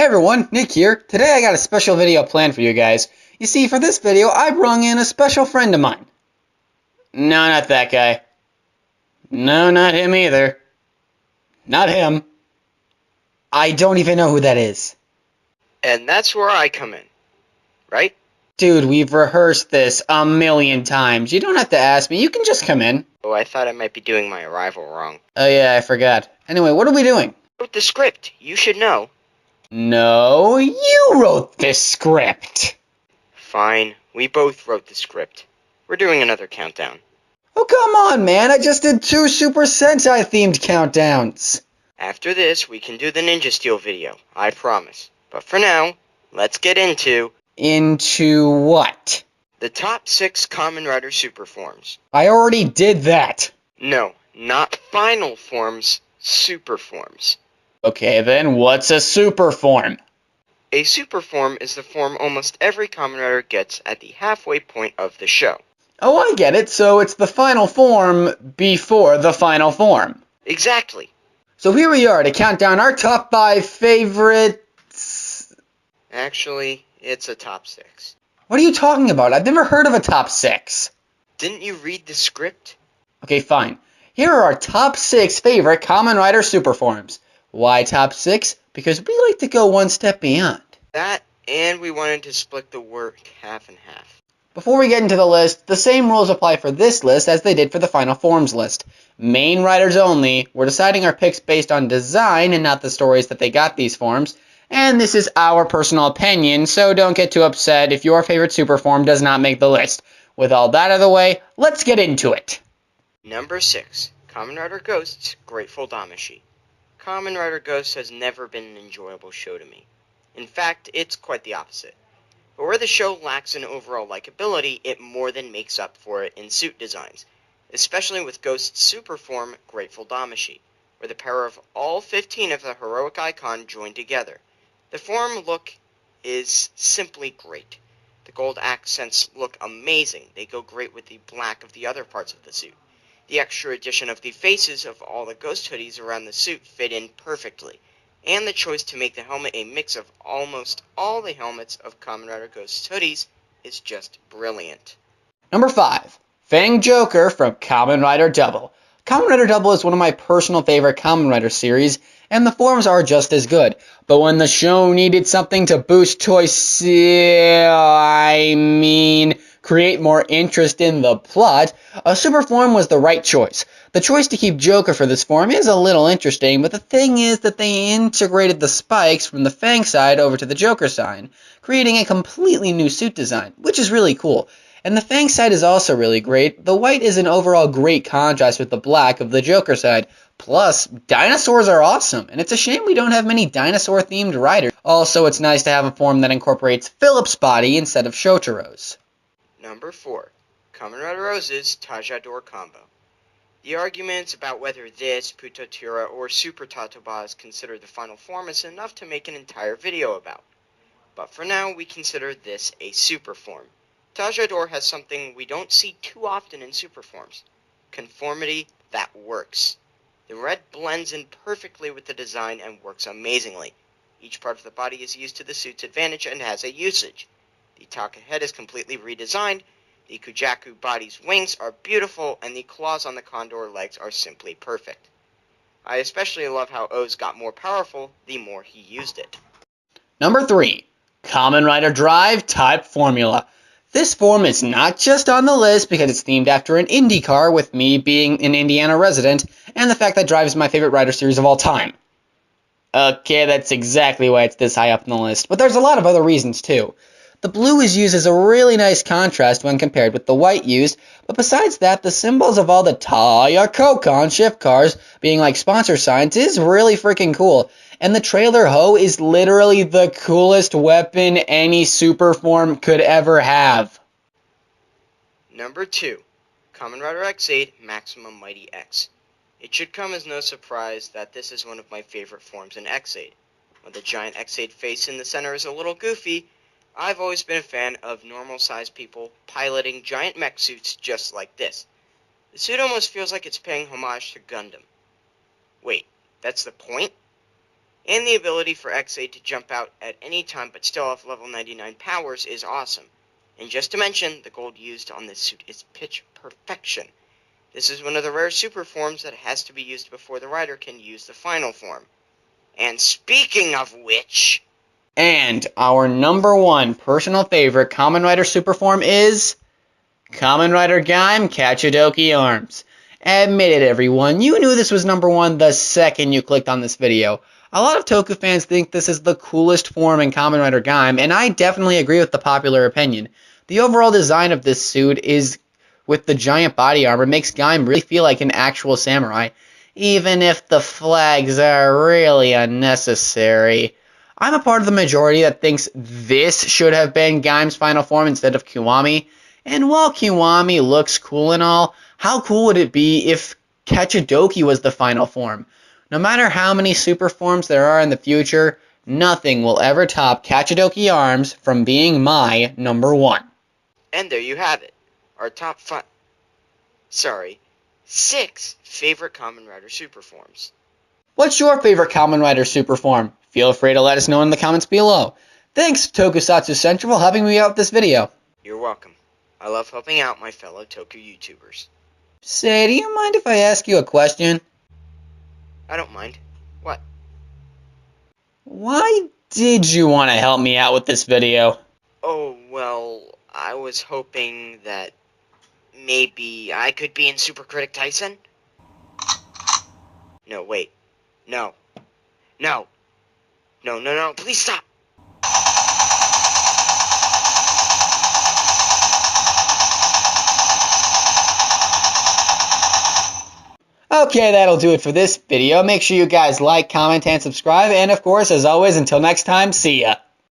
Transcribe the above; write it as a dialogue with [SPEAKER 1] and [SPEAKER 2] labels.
[SPEAKER 1] Hey everyone, Nick here. Today I got a special video planned for you guys. You see, for this video, I brung in a special friend of mine. No, not that guy. No, not him either. Not him. I don't even know who that is.
[SPEAKER 2] And that's where I come in, right?
[SPEAKER 1] Dude, we've rehearsed this a million times. You don't have to ask me, you can just come in.
[SPEAKER 2] Oh, I thought I might be doing my arrival wrong.
[SPEAKER 1] Oh yeah, I forgot. Anyway, what are we doing?
[SPEAKER 2] I wrote the script. You should know.
[SPEAKER 1] No, you wrote this script.
[SPEAKER 2] Fine, we both wrote the script. We're doing another countdown.
[SPEAKER 1] Oh, come on, man. I just did 2 Super Sentai themed countdowns.
[SPEAKER 2] After this, we can do the Ninja Steel video, I promise. But for now, let's get into...
[SPEAKER 1] Into what?
[SPEAKER 2] the top 6 Kamen Rider Super Forms.
[SPEAKER 1] I already did that.
[SPEAKER 2] No, not final forms, super forms.
[SPEAKER 1] Okay, then what's a super form?
[SPEAKER 2] A super form is the form almost every Kamen Rider gets at the halfway point of the show.
[SPEAKER 1] Oh, I get it. So it's the final form before the final form.
[SPEAKER 2] Exactly.
[SPEAKER 1] So here we are to count down our top 5 favorites.
[SPEAKER 2] Actually, it's a top 6.
[SPEAKER 1] What are you talking about? I've never heard of a top 6.
[SPEAKER 2] Didn't you read the script?
[SPEAKER 1] Okay, fine. Here are our top 6 favorite Kamen Rider Super Forms. Why top 6? Because we like to go one step beyond.
[SPEAKER 2] That, and we wanted to split the work half and half.
[SPEAKER 1] Before we get into the list, the same rules apply for this list as they did for the Final Forms list. Main riders only. We're deciding our picks based on design and not the stories that they got these forms. And this is our personal opinion, so don't get too upset if your favorite super form does not make the list. With all that out of the way, let's get into it.
[SPEAKER 2] Number 6. Kamen Rider Ghost's Grateful Damacy. Kamen Rider Ghost has never been an enjoyable show to me. In fact, it's quite the opposite. But where the show lacks in overall likability, it more than makes up for it in suit designs, especially with Ghost's super form, Grateful Damacy, where the power of all 15 of the heroic icon join together. The form look is simply great. The gold accents look amazing. They go great with the black of the other parts of the suit. The extra addition of the faces of all the Ghost hoodies around the suit fit in perfectly. And the choice to make the helmet a mix of almost all the helmets of Kamen Rider Ghost's hoodies is just brilliant.
[SPEAKER 1] Number 5. Fang Joker from Kamen Rider Double. Kamen Rider Double is one of my personal favorite Kamen Rider series, and the forms are just as good. But when the show needed something to boost create more interest in the plot, a super form was the right choice. The choice to keep Joker for this form is a little interesting, but the thing is that they integrated the spikes from the Fang side over to the Joker side, creating a completely new suit design, which is really cool. And the Fang side is also really great. The white is an overall great contrast with the black of the Joker side. Plus, dinosaurs are awesome, and it's a shame we don't have many dinosaur-themed riders. Also, it's nice to have a form that incorporates Philip's body instead of Shotaro's.
[SPEAKER 2] Number 4. Kamen Rider Rose's Tajador combo. The arguments about whether this, Putatura, or Super Tatoba is considered the final form is enough to make an entire video about. But for now, we consider this a super form. Tajador has something we don't see too often in super forms. Conformity that works. The red blends in perfectly with the design and works amazingly. Each part of the body is used to the suit's advantage and has a usage. The Taka head is completely redesigned, the Kujaku body's wings are beautiful, and the claws on the Condor legs are simply perfect. I especially love how O's got more powerful the more he used it.
[SPEAKER 1] Number 3. Kamen Rider Drive Type Formula. This form is not just on the list because it's themed after an Indy car, with me being an Indiana resident, and the fact that Drive is my favorite Rider series of all time. Okay, that's exactly why it's this high up on the list, but there's a lot of other reasons too. The blue is used as a really nice contrast when compared with the white used, but besides that, the symbols of all the Taya Kokon shift cars being like sponsor signs is really freaking cool. And the trailer hoe is literally the coolest weapon any super form could ever have.
[SPEAKER 2] Number 2. Kamen Rider X8 Maximum Mighty X. It should come as no surprise that this is one of my favorite forms in X8. When the giant X8 face in the center is a little goofy, I've always been a fan of normal-sized people piloting giant mech suits just like this. The suit almost feels like it's paying homage to Gundam. Wait, that's the point? And the ability for X8 to jump out at any time but still have level 99 powers is awesome. And just to mention, the gold used on this suit is pitch perfection. This is one of the rare super forms that has to be used before the rider can use the final form. And speaking of which...
[SPEAKER 1] And our number one personal favorite Kamen Rider Super Form is... Kamen Rider Gaim Kachidoki Arms. Admit it, everyone, you knew this was number one the second you clicked on this video. A lot of Toku fans think this is the coolest form in Kamen Rider Gaim, and I definitely agree with the popular opinion. The overall design of this suit is, with the giant body armor, makes Gaim really feel like an actual samurai, even if the flags are really unnecessary. I'm a part of the majority that thinks this should have been Gaim's final form instead of Kiwami, and while Kiwami looks cool and all, how cool would it be if Kachidoki was the final form? No matter how many super forms there are in the future, nothing will ever top Kachidoki Arms from being my number one.
[SPEAKER 2] And there you have it. Our top 6 favorite Kamen Rider Super Forms.
[SPEAKER 1] What's your favorite Kamen Rider Super Form? Feel free to let us know in the comments below. Thanks, Tokusatsu Central, for helping me out with this video.
[SPEAKER 2] You're welcome. I love helping out my fellow Toku YouTubers.
[SPEAKER 1] Say, do you mind if I ask you a question?
[SPEAKER 2] I don't mind. What?
[SPEAKER 1] Why did you want to help me out with this video?
[SPEAKER 2] Oh, well, I was hoping that maybe I could be in Super Critic Tyson? No, wait. No. No. No, no, no, please stop!
[SPEAKER 1] Okay, that'll do it for this video. Make sure you guys like, comment, and subscribe. And of course, as always, until next time, see ya!